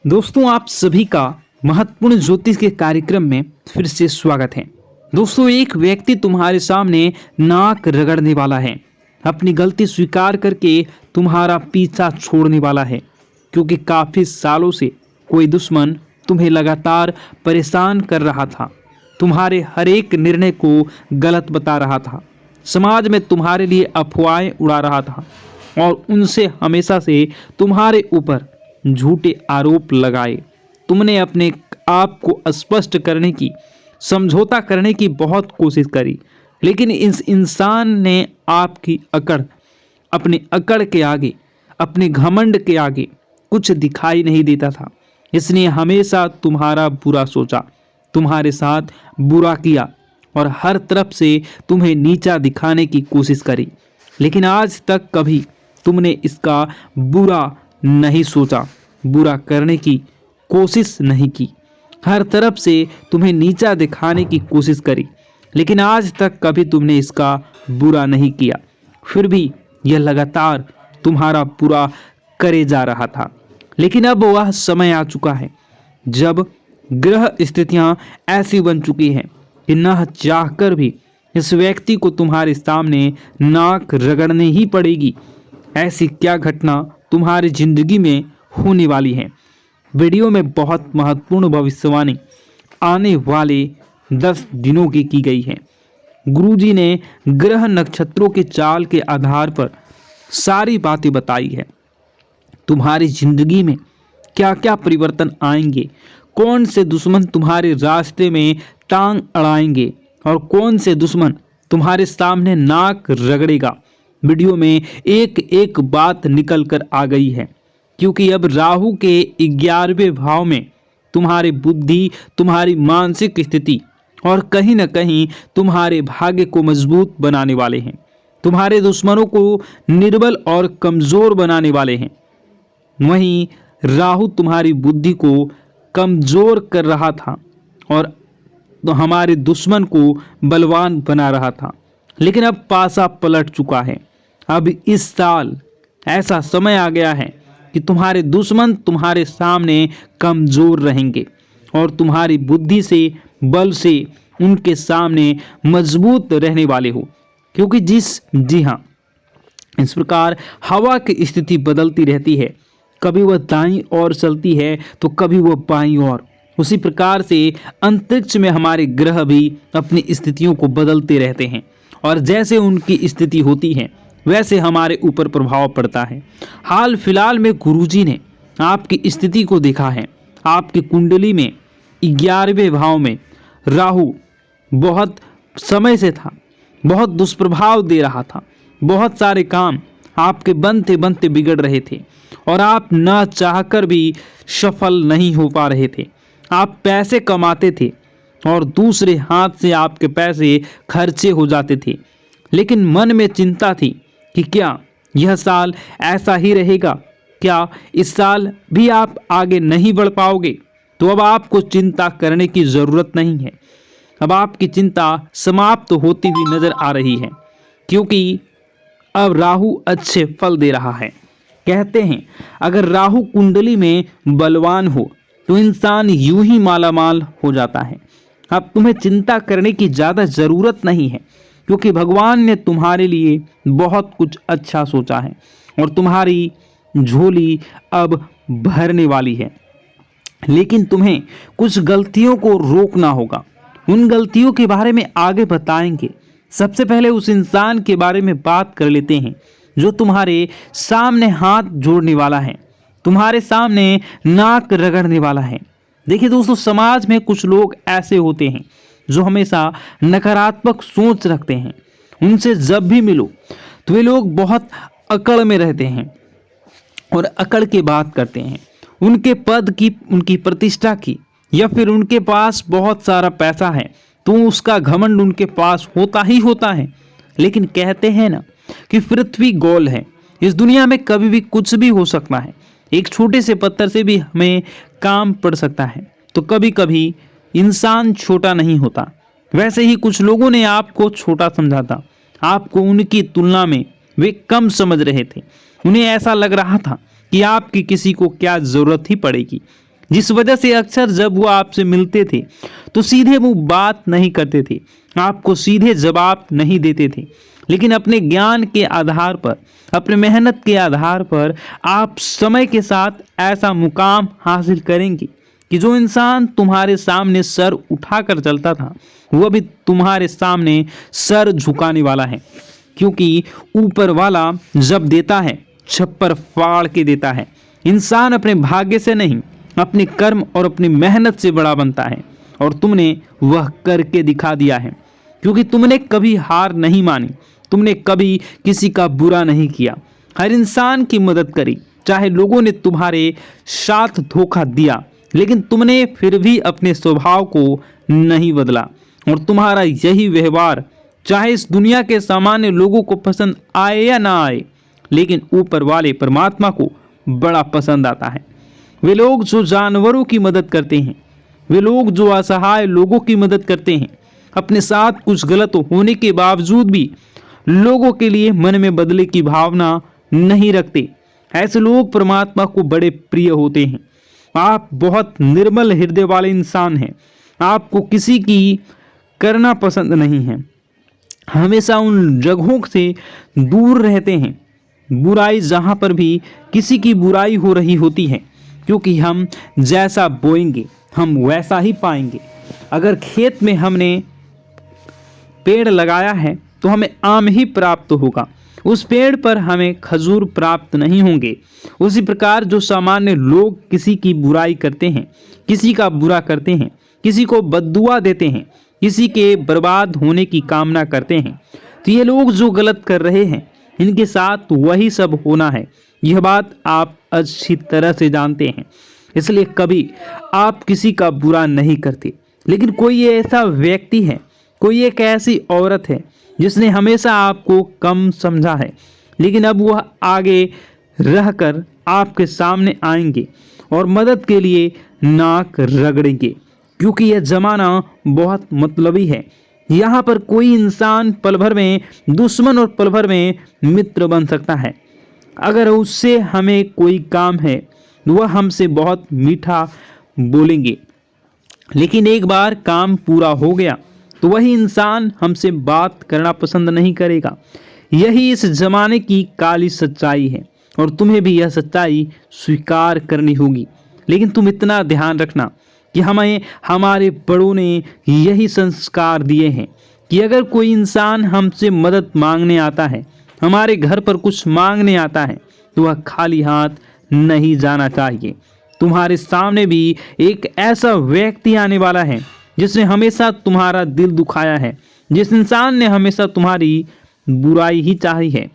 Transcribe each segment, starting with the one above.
दोस्तों, आप सभी का महत्वपूर्ण ज्योतिष के कार्यक्रम में फिर से स्वागत है। दोस्तों, एक व्यक्ति तुम्हारे सामने नाक रगड़ने वाला है, अपनी गलती स्वीकार करके तुम्हारा पीछा छोड़ने वाला है, क्योंकि काफी सालों से कोई दुश्मन तुम्हें लगातार परेशान कर रहा था, तुम्हारे हर एक निर्णय को गलत बता रहा था, समाज में तुम्हारे लिए अफवाहें उड़ा रहा था और उनसे हमेशा से तुम्हारे ऊपर झूठे आरोप लगाए। तुमने अपने आप को स्पष्ट करने की, समझौता करने की बहुत कोशिश करी, लेकिन इस इंसान ने आपकी अपनी अकड़ के आगे, अपने घमंड के आगे कुछ दिखाई नहीं देता था। इसने हमेशा तुम्हारा बुरा सोचा, तुम्हारे साथ बुरा किया और हर तरफ से तुम्हें नीचा दिखाने की कोशिश करी, लेकिन आज तक कभी तुमने इसका बुरा नहीं सोचा, बुरा करने की कोशिश नहीं की। हर तरफ से तुम्हें नीचा दिखाने की कोशिश करी, लेकिन आज तक कभी तुमने इसका बुरा नहीं किया। फिर भी यह लगातार तुम्हारा बुरा करे जा रहा था। लेकिन अब वह समय आ चुका है जब ग्रह स्थितियां ऐसी बन चुकी हैं कि न चाहकर भी इस व्यक्ति को तुम्हारे सामने नाक रगड़नी ही पड़ेगी। ऐसी क्या घटना तुम्हारी जिंदगी में होने वाली है। वीडियो में बहुत महत्वपूर्ण भविष्यवाणी आने वाले 10 दिनों की गई है। गुरुजी ने ग्रह नक्षत्रों के चाल के आधार पर सारी बातें बताई है। तुम्हारी जिंदगी में क्या क्या परिवर्तन आएंगे, कौन से दुश्मन तुम्हारे रास्ते में टांग अड़ाएंगे और कौन से दुश्मन तुम्हारे सामने नाक रगड़ेगा। वीडियो में एक एक बात निकल कर आ गई है, क्योंकि अब राहु के 11वें भाव में तुम्हारी बुद्धि, तुम्हारी मानसिक स्थिति और कहीं न कहीं तुम्हारे भाग्य को मजबूत बनाने वाले हैं। तुम्हारे दुश्मनों को निर्बल और कमजोर बनाने वाले हैं। वहीं राहु तुम्हारी बुद्धि को कमजोर कर रहा था और तो हमारे दुश्मन को बलवान बना रहा था, लेकिन अब पासा पलट चुका है। अब इस साल ऐसा समय आ गया है कि तुम्हारे दुश्मन तुम्हारे सामने कमजोर रहेंगे और तुम्हारी बुद्धि से, बल से उनके सामने मजबूत रहने वाले हो। क्योंकि जी हाँ, इस प्रकार हवा की स्थिति बदलती रहती है, कभी वह दाईं ओर चलती है तो कभी वह बाईं ओर। उसी प्रकार से अंतरिक्ष में हमारे ग्रह भी अपनी स्थितियों को बदलते रहते हैं और जैसे उनकी स्थिति होती है वैसे हमारे ऊपर प्रभाव पड़ता है। हाल फिलहाल में गुरुजी ने आपकी स्थिति को देखा है। आपकी कुंडली में 11वें भाव में राहु बहुत समय से था, बहुत दुष्प्रभाव दे रहा था, बहुत सारे काम आपके बनते बनते बिगड़ रहे थे और आप न चाहकर भी सफल नहीं हो पा रहे थे। आप पैसे कमाते थे और दूसरे हाथ से आपके पैसे खर्चे हो जाते थे, लेकिन मन में चिंता थी कि क्या यह साल ऐसा ही रहेगा, क्या इस साल भी आप आगे नहीं बढ़ पाओगे। तो अब आपको चिंता करने की ज़रूरत नहीं है। अब आपकी चिंता समाप्त होती हुई नजर आ रही है, क्योंकि अब राहु अच्छे फल दे रहा है। कहते हैं अगर राहु कुंडली में बलवान हो तो इंसान यूं ही मालामाल हो जाता है। अब तुम्हें चिंता करने की ज़्यादा ज़रूरत नहीं है, क्योंकि भगवान ने तुम्हारे लिए बहुत कुछ अच्छा सोचा है और तुम्हारी झोली अब भरने वाली है। लेकिन तुम्हें कुछ गलतियों को रोकना होगा। उन गलतियों के बारे में आगे बताएंगे। सबसे पहले उस इंसान के बारे में बात कर लेते हैं जो तुम्हारे सामने हाथ जोड़ने वाला है, तुम्हारे सामने नाक रगड़ने वाला है। देखिए दोस्तों, समाज में कुछ लोग ऐसे होते हैं जो हमेशा नकारात्मक सोच रखते हैं। उनसे जब भी मिलो तो वे लोग बहुत अकड़ में रहते हैं और अकड़ के बात करते हैं। उनके पद की, उनकी प्रतिष्ठा की, या फिर उनके पास बहुत सारा पैसा है तो उसका घमंड उनके पास होता ही होता है। लेकिन कहते हैं ना कि पृथ्वी गोल है, इस दुनिया में कभी भी कुछ भी हो सकता है। एक छोटे से पत्थर से भी हमें काम पड़ सकता है। तो कभी कभी इंसान छोटा नहीं होता। वैसे ही कुछ लोगों ने आपको छोटा समझा था, आपको उनकी तुलना में वे कम समझ रहे थे। उन्हें ऐसा लग रहा था कि आपकी किसी को क्या ज़रूरत ही पड़ेगी। जिस वजह से अक्सर जब वो आपसे मिलते थे तो सीधे मुंह बात नहीं करते थे, आपको सीधे जवाब नहीं देते थे। लेकिन अपने ज्ञान के आधार पर, अपने मेहनत के आधार पर आप समय के साथ ऐसा मुकाम हासिल करेंगे कि जो इंसान तुम्हारे सामने सर उठाकर चलता था वो भी तुम्हारे सामने सर झुकाने वाला है। क्योंकि ऊपर वाला जब देता है छप्पर फाड़ के देता है। इंसान अपने भाग्य से नहीं, अपने कर्म और अपनी मेहनत से बड़ा बनता है, और तुमने वह करके दिखा दिया है। क्योंकि तुमने कभी हार नहीं मानी, तुमने कभी किसी का बुरा नहीं किया, हर इंसान की मदद करी। चाहे लोगों ने तुम्हारे साथ धोखा दिया, लेकिन तुमने फिर भी अपने स्वभाव को नहीं बदला, और तुम्हारा यही व्यवहार चाहे इस दुनिया के सामान्य लोगों को पसंद आए या ना आए, लेकिन ऊपर वाले परमात्मा को बड़ा पसंद आता है। वे लोग जो जानवरों की मदद करते हैं, वे लोग जो असहाय लोगों की मदद करते हैं, अपने साथ कुछ गलत होने के बावजूद भी लोगों के लिए मन में बदले की भावना नहीं रखते, ऐसे लोग परमात्मा को बड़े प्रिय होते हैं। आप बहुत निर्मल हृदय वाले इंसान हैं। आपको किसी की करना पसंद नहीं है, हमेशा उन जगहों से दूर रहते हैं बुराई जहाँ पर भी किसी की बुराई हो रही होती है। क्योंकि हम जैसा बोएंगे हम वैसा ही पाएंगे। अगर खेत में हमने पेड़ लगाया है तो हमें आम ही प्राप्त होगा, उस पेड़ पर हमें खजूर प्राप्त नहीं होंगे। उसी प्रकार जो सामान्य लोग किसी की बुराई करते हैं, किसी का बुरा करते हैं, किसी को बद्दुआ देते हैं, किसी के बर्बाद होने की कामना करते हैं, तो ये लोग जो गलत कर रहे हैं इनके साथ वही सब होना है। यह बात आप अच्छी तरह से जानते हैं, इसलिए कभी आप किसी का बुरा नहीं करते। लेकिन कोई ऐसा व्यक्ति है, कोई एक ऐसी औरत है जिसने हमेशा आपको कम समझा है, लेकिन अब वह आगे रहकर आपके सामने आएंगे और मदद के लिए नाक रगड़ेंगे। क्योंकि यह ज़माना बहुत मतलबी है। यहाँ पर कोई इंसान पल भर में दुश्मन और पल भर में मित्र बन सकता है। अगर उससे हमें कोई काम है वह हमसे बहुत मीठा बोलेंगे, लेकिन एक बार काम पूरा हो गया तो वही इंसान हमसे बात करना पसंद नहीं करेगा। यही इस जमाने की काली सच्चाई है, और तुम्हें भी यह सच्चाई स्वीकार करनी होगी। लेकिन तुम इतना ध्यान रखना कि हमें हमारे बड़ों ने यही संस्कार दिए हैं कि अगर कोई इंसान हमसे मदद मांगने आता है, हमारे घर पर कुछ मांगने आता है, तो वह खाली हाथ नहीं जाना चाहिए। तुम्हारे सामने भी एक ऐसा व्यक्ति आने वाला है जिसने हमेशा तुम्हारा दिल दुखाया है, जिस इंसान ने हमेशा तुम्हारी बुराई ही चाही है,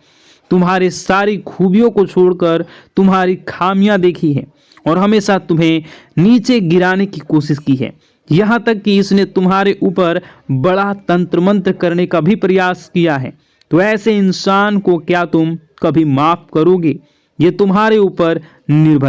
तुम्हारे सारी खूबियों को छोड़कर तुम्हारी खामियां देखी है और हमेशा तुम्हें नीचे गिराने की कोशिश की है। यहाँ तक कि इसने तुम्हारे ऊपर बड़ा तंत्र मंत्र करने का भी प्रयास किया है। तो ऐसे इंसान को क्या तुम कभी माफ करोगे? ये तुम्हारे ऊपर निर्भर